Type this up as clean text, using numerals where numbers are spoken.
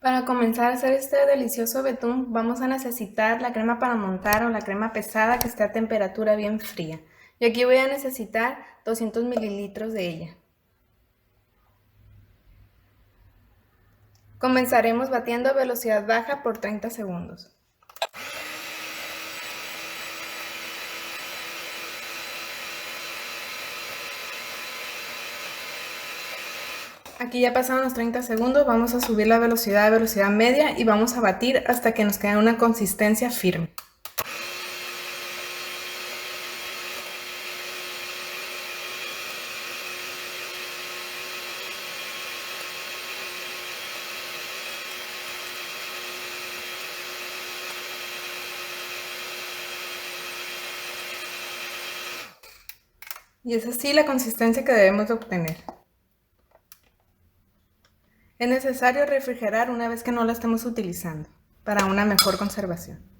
Para comenzar a hacer este delicioso betún vamos a necesitar la crema para montar o la crema pesada que esté a temperatura bien fría. Y aquí voy a necesitar 200 mililitros de ella. Comenzaremos batiendo a velocidad baja por 30 segundos. Aquí ya pasaron los 30 segundos, vamos a subir la velocidad a velocidad media y vamos a batir hasta que nos quede una consistencia firme. Y es así la consistencia que debemos de obtener. Es necesario refrigerar una vez que no la estemos utilizando para una mejor conservación.